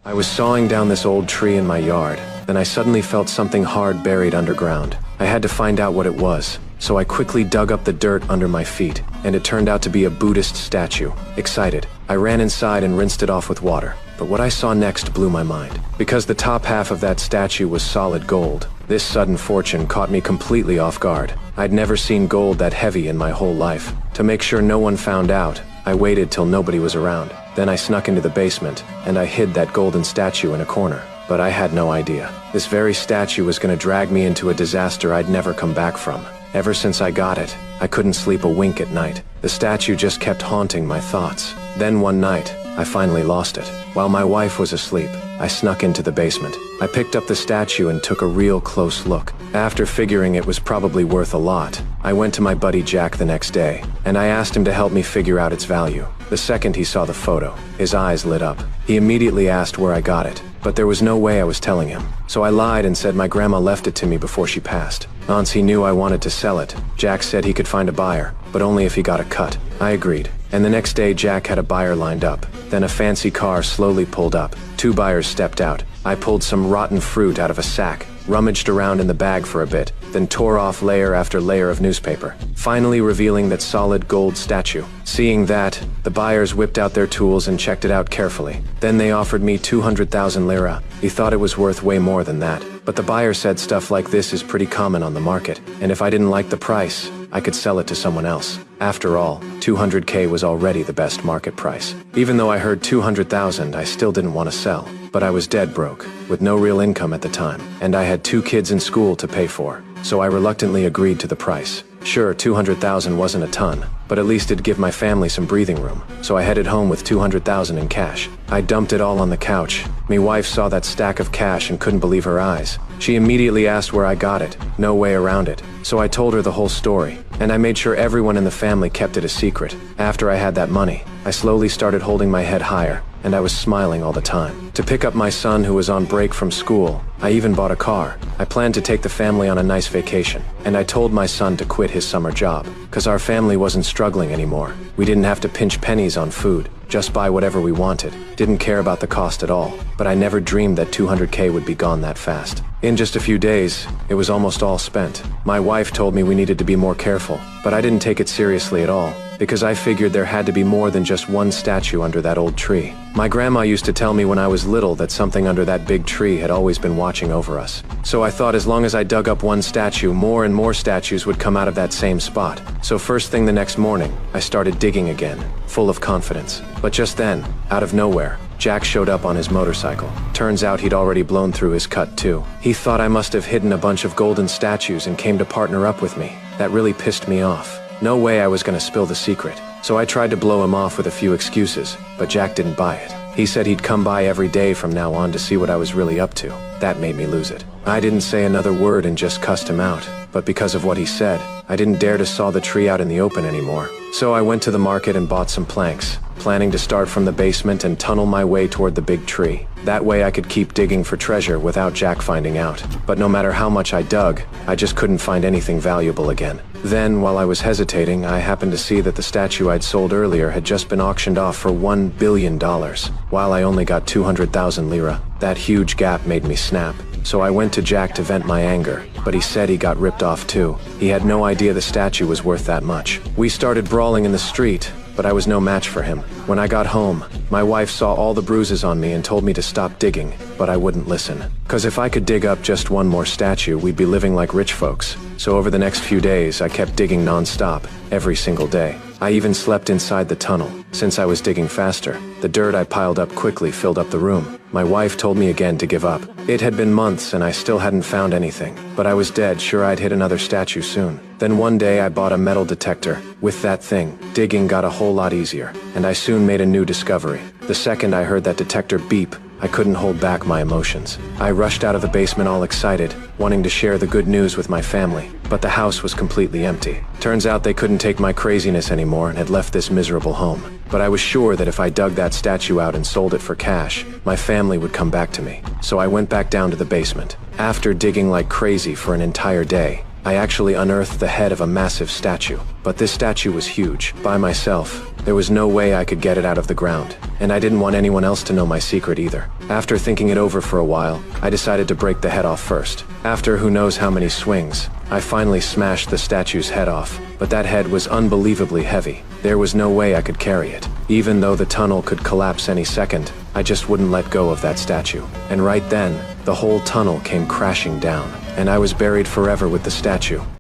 I was sawing down this old tree in my yard, then I suddenly felt something hard buried underground. I had to find out what it was, so I quickly dug up the dirt under my feet, and it turned out to be a Buddhist statue. Excited, I ran inside and rinsed it off with water. But what I saw next blew my mind. Because the top half of that statue was solid gold, this sudden fortune caught me completely off guard. I'd never seen gold that heavy in my whole life. To make sure no one found out, I waited till nobody was around. Then I snuck into the basement, and I hid that golden statue in a corner. But I had no idea. This very statue was gonna drag me into a disaster I'd never come back from. Ever since I got it, I couldn't sleep a wink at night. The statue just kept haunting my thoughts. Then one night, I finally lost it. While my wife was asleep, I snuck into the basement. I picked up the statue and took a real close look. After figuring it was probably worth a lot, I went to my buddy Jack the next day, and I asked him to help me figure out its value. The second he saw the photo, his eyes lit up. He immediately asked where I got it, but there was no way I was telling him. So I lied and said my grandma left it to me before she passed. Once he knew I wanted to sell it, Jack said he could find a buyer, but only if he got a cut. I agreed, and the next day Jack had a buyer lined up. Then a fancy car slowly pulled up. 2 buyers stepped out. I pulled some rotten fruit out of a sack, rummaged around in the bag for a bit, then tore off layer after layer of newspaper, finally revealing that solid gold statue. Seeing that, the buyers whipped out their tools and checked it out carefully. Then they offered me 200,000 lira. He thought it was worth way more than that. But the buyer said stuff like this is pretty common on the market, and if I didn't like the price, I could sell it to someone else. After all, 200K was already the best market price. Even though I heard 200,000, I still didn't want to sell. But I was dead broke, with no real income at the time, and I had 2 kids in school to pay for. So I reluctantly agreed to the price. Sure, 200,000 wasn't a ton, but at least it'd give my family some breathing room. So I headed home with 200,000 in cash. I dumped it all on the couch. My wife saw that stack of cash and couldn't believe her eyes. She immediately asked where I got it. No way around it. So I told her the whole story, and I made sure everyone in the family kept it a secret. After I had that money, I slowly started holding my head higher, and I was smiling all the time. To pick up my son who was on break from school, I even bought a car. I planned to take the family on a nice vacation, and I told my son to quit his summer job, cause our family wasn't struggling anymore. We didn't have to pinch pennies on food, just buy whatever we wanted. Didn't care about the cost at all, but I never dreamed that 200K would be gone that fast. In just a few days, it was almost all spent. My wife told me we needed to be more careful, but I didn't take it seriously at all, because I figured there had to be more than just one statue under that old tree. My grandma used to tell me when I was little that something under that big tree had always been watching over us. So I thought as long as I dug up one statue, more and more statues would come out of that same spot. So first thing the next morning, I started digging again, full of confidence. But just then, out of nowhere, Jack showed up on his motorcycle. Turns out he'd already blown through his cut too. He thought I must have hidden a bunch of golden statues and came to partner up with me. That really pissed me off. No way I was gonna spill the secret. So I tried to blow him off with a few excuses, but Jack didn't buy it. He said he'd come by every day from now on to see what I was really up to. That made me lose it. I didn't say another word and just cussed him out. But because of what he said, I didn't dare to saw the tree out in the open anymore. So I went to the market and bought some planks, planning to start from the basement and tunnel my way toward the big tree. That way I could keep digging for treasure without Jack finding out. But no matter how much I dug, I just couldn't find anything valuable again. Then, while I was hesitating, I happened to see that the statue I'd sold earlier had just been auctioned off for $1 billion, while I only got 200,000 lira. That huge gap made me snap. So I went to Jack to vent my anger, but he said he got ripped off too. He had no idea the statue was worth that much. We started brawling in the street, but I was no match for him. When I got home, my wife saw all the bruises on me and told me to stop digging, but I wouldn't listen. Cause if I could dig up just one more statue, we'd be living like rich folks. So over the next few days, I kept digging non-stop, every single day. I even slept inside the tunnel. Since I was digging faster, the dirt I piled up quickly filled up the room. My wife told me again to give up. It had been months and I still hadn't found anything, but I was dead sure I'd hit another statue soon. Then one day I bought a metal detector. With that thing, digging got a whole lot easier, and I soon made a new discovery. The second I heard that detector beep, I couldn't hold back my emotions. I rushed out of the basement all excited, wanting to share the good news with my family, but the house was completely empty. Turns out they couldn't take my craziness anymore and had left this miserable home. But I was sure that if I dug that statue out and sold it for cash, my family would come back to me. So I went back down to the basement. After digging like crazy for an entire day, I actually unearthed the head of a massive statue. But this statue was huge. By myself, There was no way I could get it out of the ground, and I didn't want anyone else to know my secret either. After thinking it over for a while, I decided to break the head off first. After who knows how many swings, I finally smashed the statue's head off, but that head was unbelievably heavy. There was no way I could carry it. Even though the tunnel could collapse any second, I just wouldn't let go of that statue. And right then, the whole tunnel came crashing down, and I was buried forever with the statue.